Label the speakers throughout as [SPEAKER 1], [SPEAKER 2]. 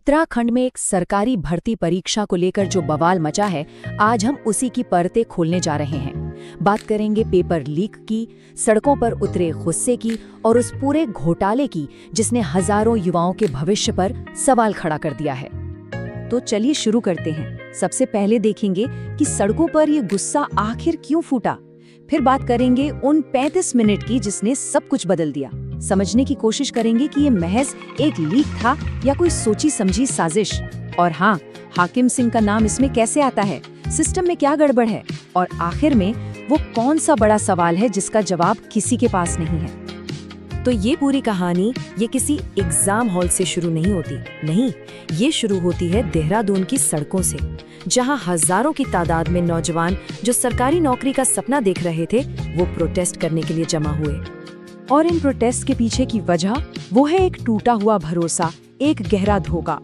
[SPEAKER 1] उत्तराखंड में एक सरकारी भर्ती परीक्षा को लेकर जो बवाल मचा है, आज हम उसी की परतें खोलने जा रहे हैं। बात करेंगे पेपर लीक की, सड़कों पर उतरे गुस्से की और उस पूरे घोटाले की जिसने हजारों युवाओं के भविष्य पर सवाल खड़ा कर दिया है। तो चलिए शुरू करते हैं। सबसे पहले देखेंगे कि सड़कों पर ये गुस्सा आखिर क्यों फूटा। फिर बात करेंगे उन 35 मिनट की जिसने सब कुछ बदल दिया। समझने की कोशिश करेंगे कि ये महज एक लीक था या कोई सोची समझी साजिश। और हाँ, हाकिम सिंह का नाम इसमें कैसे आता है, सिस्टम में क्या गड़बड़ है, और आखिर में वो कौन सा बड़ा सवाल है जिसका जवाब किसी के पास नहीं है।
[SPEAKER 2] तो ये पूरी कहानी ये किसी एग्जाम हॉल से शुरू नहीं होती, नहीं, ये शुरू होती है देहरादून की सड़कों से, जहां हजारों की तादाद में नौजवान जो सरकारी नौकरी का सपना देख रहे थे वो प्रोटेस्ट करने के लिए जमा हुए।
[SPEAKER 1] और इन प्रोटेस्ट के पीछे की वजह वो है एक टूटा हुआ भरोसा, एक गहरा धोखा।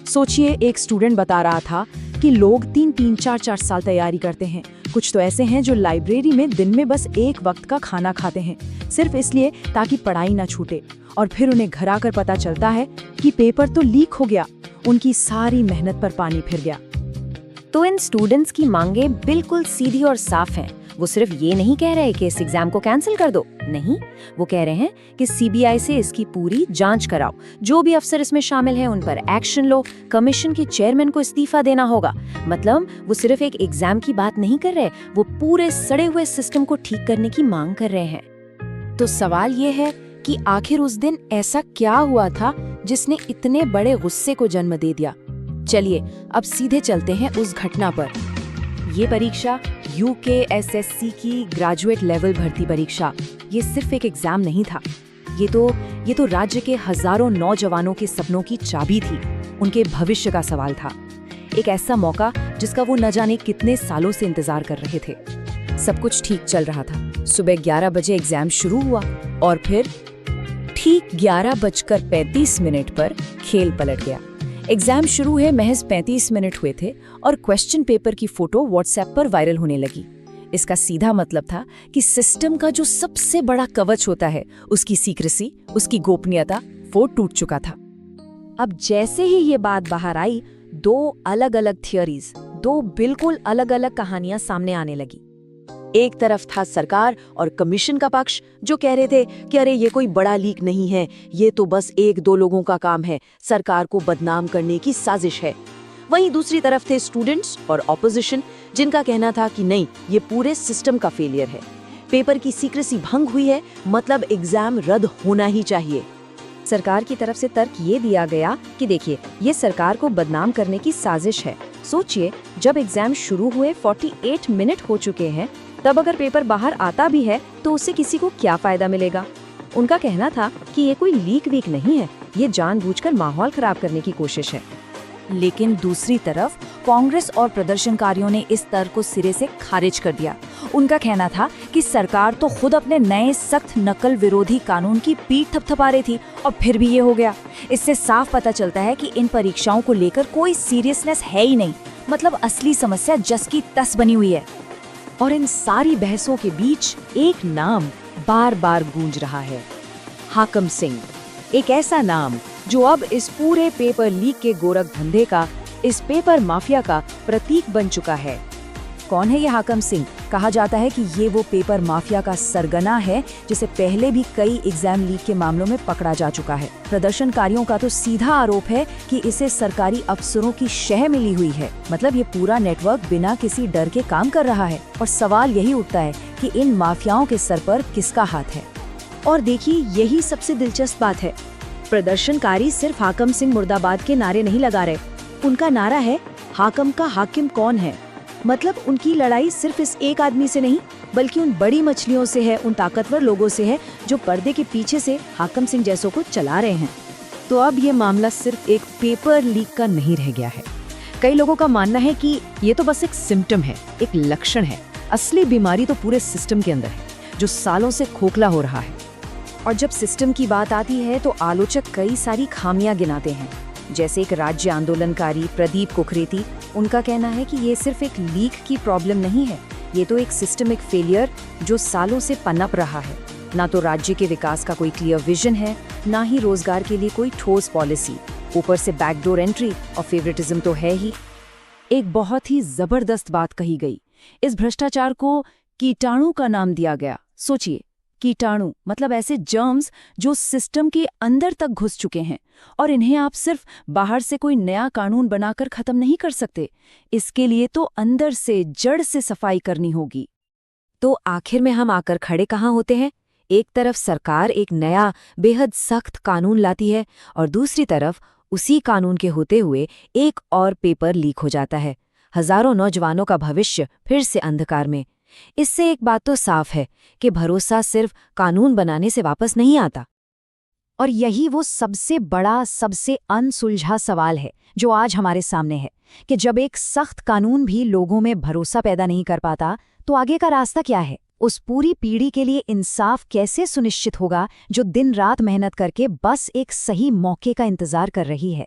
[SPEAKER 1] सोचिए, एक स्टूडेंट बता रहा था कि लोग 3-3, 4-4 साल तैयारी करते हैं। कुछ तो ऐसे हैं जो लाइब्रेरी में दिन में बस एक वक्त का खाना खाते हैं, सिर्फ इसलिए ताकि पढ़ाई ना छूटे। और फिर उन्हें घर आकर पता चलता है कि पेपर तो लीक हो गया, उनकी सारी मेहनत पर पानी फिर गया।
[SPEAKER 2] तो इन स्टूडेंट्स की मांगे बिल्कुल सीधी और साफ हैं। वो सिर्फ ये नहीं कह रहे कि इस एग्जाम को कैंसिल कर दो, नहीं, वो कह रहे हैं कि सीबीआई से इसकी पूरी जांच कराओ, जो भी अफसर इसमें शामिल हैं उन पर एक्शन लो, कमीशन के चेयरमैन को इस्तीफा देना होगा। मतलब वो सिर्फ एक एग्जाम की बात नहीं कर रहे, वो पूरे सड़े हुए सिस्टम को ठीक करने की मांग कर रहे हैं। तो सवाल ये है कि आखिर उस दिन ऐसा क्या हुआ था जिसने इतने बड़े गुस्से को जन्म दे दिया। चलिए अब सीधे चलते हैं उस घटना पर। ये परीक्षा UKSSC की ग्रेजुएट लेवल भर्ती परीक्षा, ये सिर्फ एक एग्जाम नहीं था, ये तो राज्य के हजारों नौजवानों के सपनों की चाबी थी, उनके भविष्य का सवाल था। एक ऐसा मौका जिसका वो न जाने कितने सालों से इंतजार कर रहे थे। सब कुछ ठीक चल रहा था। सुबह 11 बजे एग्जाम शुरू हुआ और फिर ठीक 11:35 पर खेल पलट गया। एग्जाम शुरू हुए महज 35 मिनट हुए थे और क्वेश्चन पेपर की फोटो व्हाट्सएप पर वायरल होने लगी। इसका सीधा मतलब था कि सिस्टम का जो सबसे बड़ा कवच होता है, उसकी सीक्रेसी, उसकी गोपनीयता, वो टूट चुका था। अब जैसे ही ये बात बाहर आई, दो अलग अलग थियरीज, दो बिल्कुल अलग अलग कहानियां सामने आने लगी। एक तरफ था सरकार और कमीशन का पक्ष, जो कह रहे थे कि अरे ये कोई बड़ा लीक नहीं है, ये तो बस 1-2 लोगों का काम है, सरकार को बदनाम करने की साजिश है। वहीं दूसरी तरफ थे स्टूडेंट्स और ऑपोजिशन, जिनका कहना था कि नहीं, ये पूरे सिस्टम का फेलियर है, पेपर की सीक्रेसी भंग हुई है, मतलब एग्जाम रद्द होना ही चाहिए। सरकार की तरफ से तर्क ये दिया गया कि देखिए, ये सरकार को बदनाम करने की साजिश है। सोचिए, जब एग्जाम शुरू हुए 48 मिनट हो चुके हैं, तब अगर पेपर बाहर आता भी है तो उससे किसी को क्या फायदा मिलेगा। उनका कहना था कि ये कोई लीक वीक नहीं है, ये जानबूझकर माहौल खराब करने की कोशिश है। लेकिन दूसरी तरफ कांग्रेस और प्रदर्शनकारियों ने इस तर्क को सिरे से खारिज कर दिया। उनका कहना था कि सरकार तो खुद अपने नए सख्त नकल विरोधी कानून की पीठ थपथपा रही थी और फिर भी ये हो गया। इससे साफ पता चलता है कि इन परीक्षाओं को लेकर कोई सीरियसनेस है ही नहीं, मतलब असली समस्या जस की तस बनी हुई है। और इन सारी बहसों के बीच एक नाम बार बार गूंज रहा है, हाकिम सिंह। एक ऐसा नाम जो अब इस पूरे पेपर लीक के गोरख धंधे का, इस पेपर माफिया का प्रतीक बन चुका है। कौन है ये हाकिम सिंह? कहा जाता है कि ये वो पेपर माफिया का सरगना है जिसे पहले भी कई एग्जाम लीक के मामलों में पकड़ा जा चुका है। प्रदर्शनकारियों का तो सीधा आरोप है कि इसे सरकारी अफसरों की शह मिली हुई है, मतलब ये पूरा नेटवर्क बिना किसी डर के काम कर रहा है। और सवाल यही उठता है कि इन माफियाओं के सर पर किसका हाथ है। और देखिए, यही सबसे दिलचस्प बात है, प्रदर्शनकारी सिर्फ हाकिम सिंह मुर्दाबाद के नारे नहीं लगा रहे, उनका नारा है हाकिम का हाकिम कौन है। मतलब उनकी लड़ाई सिर्फ इस एक आदमी से नहीं, बल्कि उन बड़ी मछलियों से है, उन ताकतवर लोगों से है जो पर्दे के पीछे से हाकिम सिंह जैसों को चला रहे हैं। तो अब ये मामला सिर्फ एक पेपर लीक का नहीं रह गया है। कई लोगों का मानना है कि ये तो बस एक सिम्टम है, एक लक्षण है। असली बीमारी तो पूरे सिस्टम के अंदर है, जो सालों से खोखला हो रहा है। और जब सिस्टम की बात आती है तो आलोचक कई सारी खामियां गिनाते हैं। जैसे एक राज्य आंदोलनकारी प्रदीप कुकरेती, उनका कहना है कि ये सिर्फ एक लीक की प्रॉब्लम नहीं है, ये तो एक सिस्टमिक फेलियर जो सालों से पनप रहा है। ना तो राज्य के विकास का कोई क्लियर विजन है, ना ही रोजगार के लिए कोई ठोस पॉलिसी। ऊपर से बैकडोर एंट्री और फेवरेटिज्म तो है ही।
[SPEAKER 1] एक बहुत ही जबरदस्त बात कही गई। इस भ्रष्टाचार को कीटाणु का नाम दिया गया। सोचिए, कीटाणु मतलब ऐसे जर्म्स जो सिस्टम के अंदर तक घुस चुके हैं, और इन्हें आप सिर्फ बाहर से कोई नया कानून बनाकर खत्म नहीं कर सकते। इसके लिए तो अंदर से, जड़ से सफाई करनी होगी।
[SPEAKER 2] तो आखिर में हम आकर खड़े कहाँ होते हैं? एक तरफ सरकार एक नया बेहद सख्त कानून लाती है और दूसरी तरफ उसी कानून के होते हुए एक और पेपर लीक हो जाता है। हजारों नौजवानों का भविष्य फिर से अंधकार में। इससे एक बात तो साफ है कि भरोसा सिर्फ कानून बनाने से वापस नहीं आता।
[SPEAKER 1] और यही वो सबसे बड़ा, सबसे अनसुलझा सवाल है जो आज हमारे सामने है, कि जब एक सख्त कानून भी लोगों में भरोसा पैदा नहीं कर पाता, तो आगे का रास्ता क्या है? उस पूरी पीढ़ी के लिए इंसाफ कैसे सुनिश्चित होगा जो दिन रात मेहनत करके बस एक सही मौके का इंतजार कर रही है?